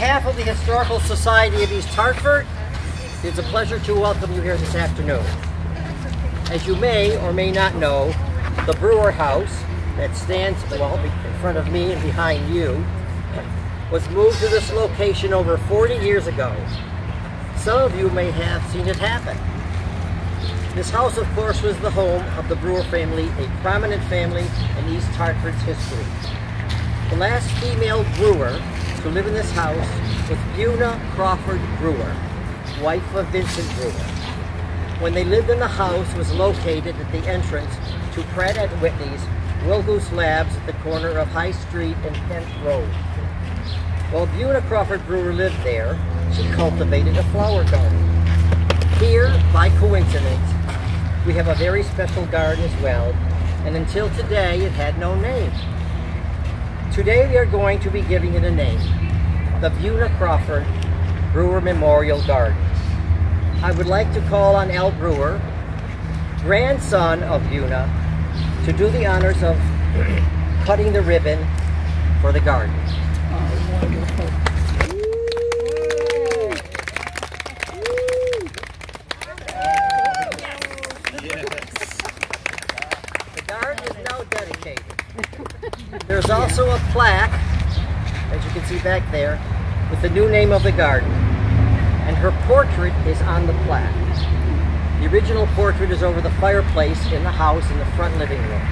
behalf of the Historical Society of East Hartford, it's a pleasure to welcome you here this afternoon. As you may or may not know, the Brewer House that stands, well, in front of me and behind you, was moved to this location over 40 years ago. Some of you may have seen it happen. This house, of course, was the home of the Brewer family, a prominent family in East Hartford's history. The last female brewer to live in this house was Buna Crawford Brewer, wife of Vincent Brewer. When they lived in the house, it was located at the entrance to Pratt & Whitney's Wilgoose Labs at the corner of High Street and Kent Road. While Buna Crawford Brewer lived there, she cultivated a flower garden. Here, by coincidence, we have a very special garden as well, and until today it had no name. Today we are going to be giving it a name, the Buna Crawford Brewer Memorial Garden. I would like to call on Al Brewer, grandson of Buna, to do the honors of cutting the ribbon for the garden. Oh, wonderful. The garden is now dedicated. There's also a plaque, as you can see back there, with the new name of the garden. And her portrait is on the plaque. The original portrait is over the fireplace in the house in the front living room.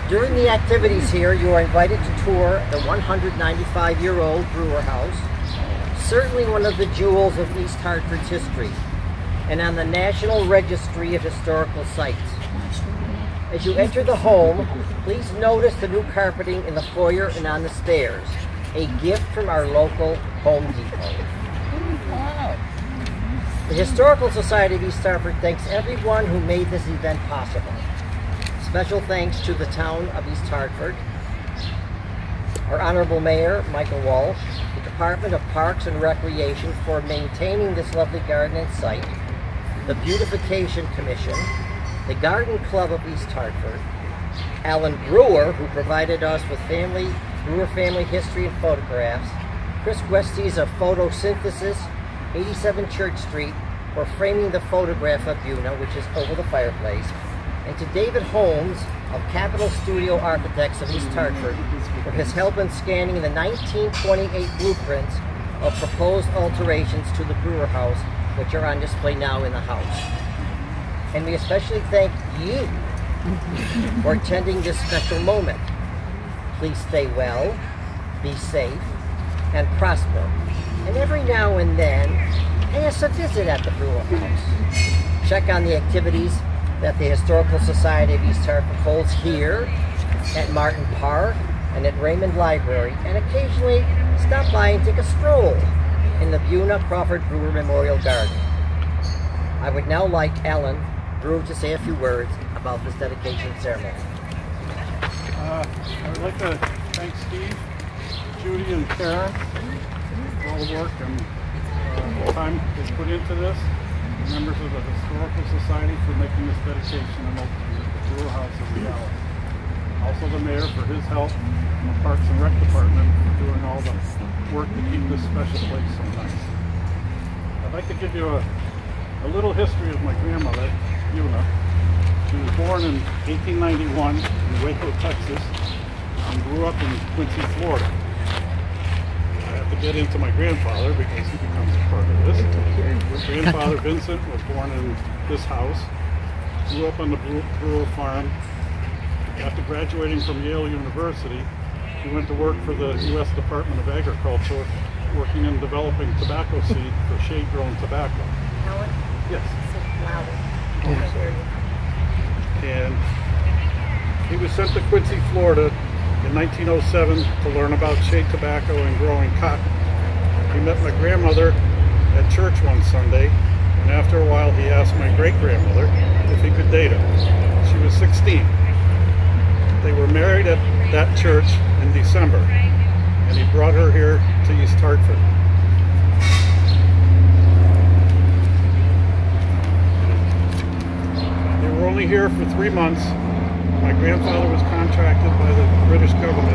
During the activities here, you are invited to tour the 195-year-old Brewer House, certainly one of the jewels of East Hartford's history, and on the National Registry of Historical Sites. As you enter the home, please notice the new carpeting in the foyer and on the stairs, a gift from our local Home Depot. Wow. The Historical Society of East Hartford thanks everyone who made this event possible. Special thanks to the town of East Hartford, our Honorable Mayor, Michael Walsh, the Department of Parks and Recreation for maintaining this lovely garden and site, the Beautification Commission, the Garden Club of East Hartford, Alan Brewer, who provided us with Brewer family history and photographs, Chris Westies of Photosynthesis, 87 Church Street, for framing the photograph of Buna, which is over the fireplace, and to David Holmes of Capital Studio Architects of East Hartford for his help in scanning the 1928 blueprints of proposed alterations to the Brewer House, which are on display now in the house. And we especially thank you for attending this special moment. Please stay well, be safe, and prosper. And every now and then, pay us a visit at the Brewer House. Check on the activities that the Historical Society of East Hartford holds here, at Martin Park, and at Raymond Library, and occasionally stop by and take a stroll in the Buna Crawford Brewer Memorial Garden. I would now like Alan Brewer to say a few words about this dedication ceremony. I would like to thank Steve, Judy, and Karen for all the work and the time they put into this. The members of the Historical Society for making this dedication and opening the Brewer House a reality. Also the Mayor for his help, and the Parks and Rec Department for doing all the work to keep this special place so nice. I'd like to give you a little history of my grandmother, Buna. She was born in 1891 in Waco, Texas, and grew up in Quincy, Florida. I have to get into my grandfather because he becomes a part of this. Her grandfather, Vincent, was born in this house, grew up on the Brewer farm. After graduating from Yale University, he went to work for the U.S. Department of Agriculture, working in developing tobacco seed for shade-grown tobacco. Alan? Yes. Louder. And he was sent to Quincy, Florida in 1907 to learn about shade tobacco and growing cotton. He met my grandmother at church one Sunday, and after a while he asked my great-grandmother if he could date her. She was 16. They were married at that church in December, and he brought her here to East Hartford. They were only here for 3 months. My grandfather was contracted by the British government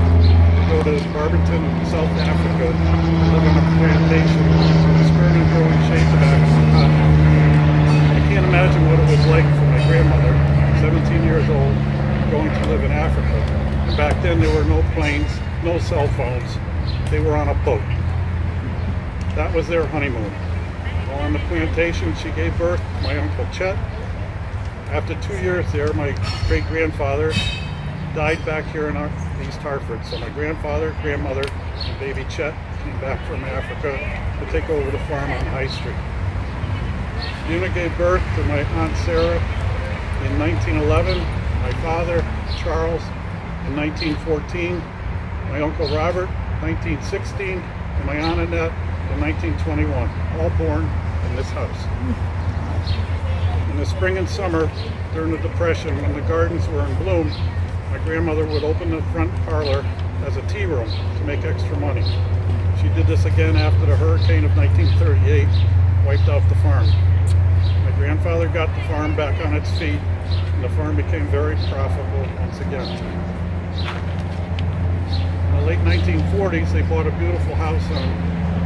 go to Barberton, South Africa, live on a plantation, experiment growing shea tobacco and cotton. I can't imagine what it was like for my grandmother, 17 years old, going to live in Africa. And back then there were no planes, no cell phones. They were on a boat. That was their honeymoon. While on the plantation, she gave birth to my Uncle Chet. After 2 years there, my great-grandfather died back here in East Hartford. So my grandfather, grandmother, and baby Chet came back from Africa to take over the farm on High Street. Una gave birth to my Aunt Sarah in 1911, my father, Charles, in 1914, my Uncle Robert, 1916, and my Aunt Annette in 1921, all born in this house. In the spring and summer, during the Depression, when the gardens were in bloom, my grandmother would open the front parlor as a tea room to make extra money. She did this again after the hurricane of 1938 wiped out the farm. My grandfather got the farm back on its feet, and the farm became very profitable once again. In the late 1940s, they bought a beautiful house on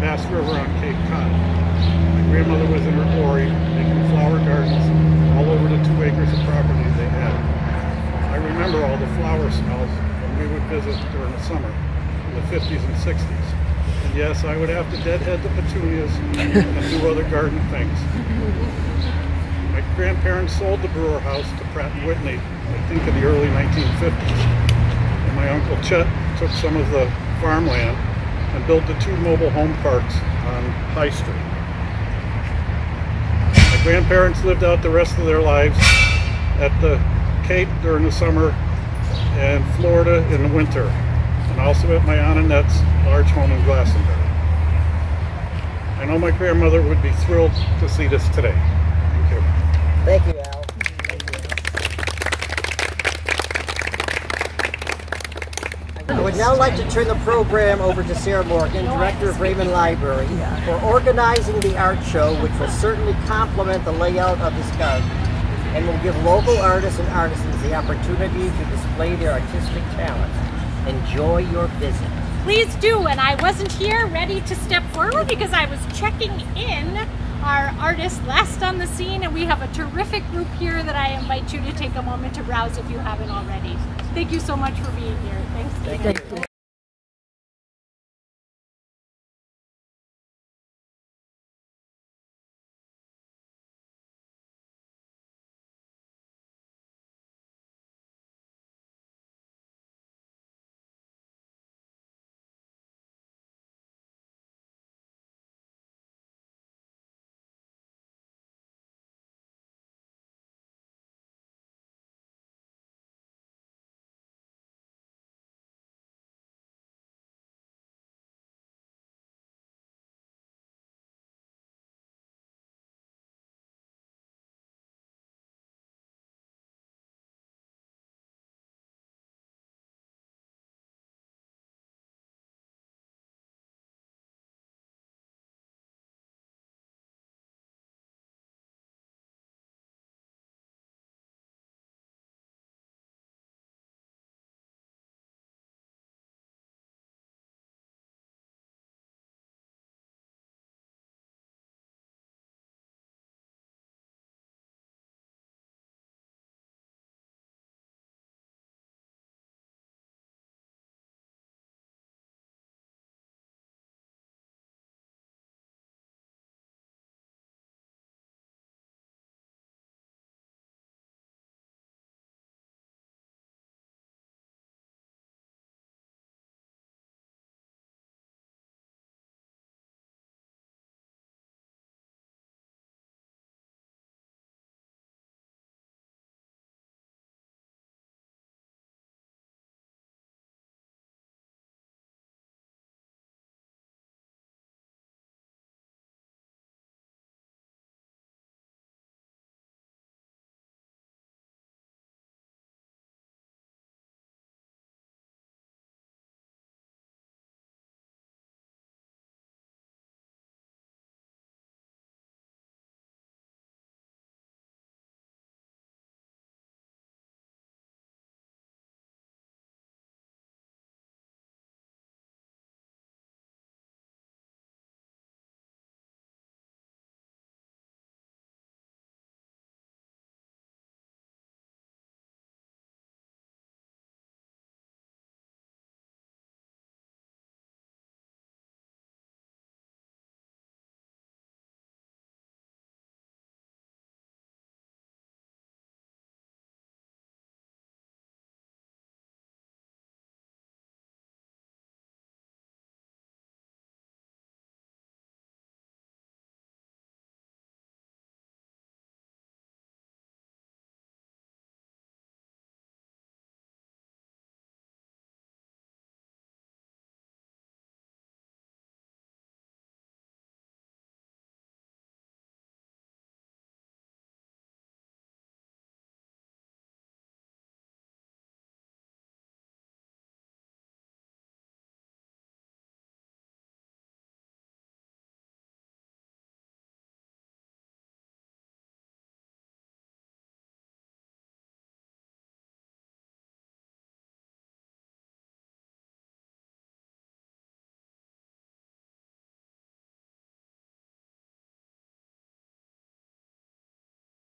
Bass River on Cape Cod. My grandmother was in her glory, making flower gardens all over the 2 acres of property they had. I remember all the flower smells when we would visit during the summer in the 50s and 60s. And yes, I would have to deadhead the petunias and do other garden things. My grandparents sold the Brewer house to Pratt & Whitney, I think in the early 1950s. And my Uncle Chet took some of the farmland and built the 2 mobile home parks on High Street. My grandparents lived out the rest of their lives at the Cape during the summer and Florida in the winter, and also at my Aunt Annette's large home in Glastonbury. I know my grandmother would be thrilled to see this today. Thank you. Thank you, Al. I would now like to turn the program over to Sarah Morgan, Director of Raymond Library, for organizing the art show, which will certainly complement the layout of this garden and will give local artists and artisans the opportunity to display their artistic talent. Enjoy your visit. Please do, and I wasn't here ready to step forward because I was checking in our artists last on the scene, and we have a terrific group here that I invite you to take a moment to browse if you haven't already. Thank you so much for being here. Thanks. Thank you.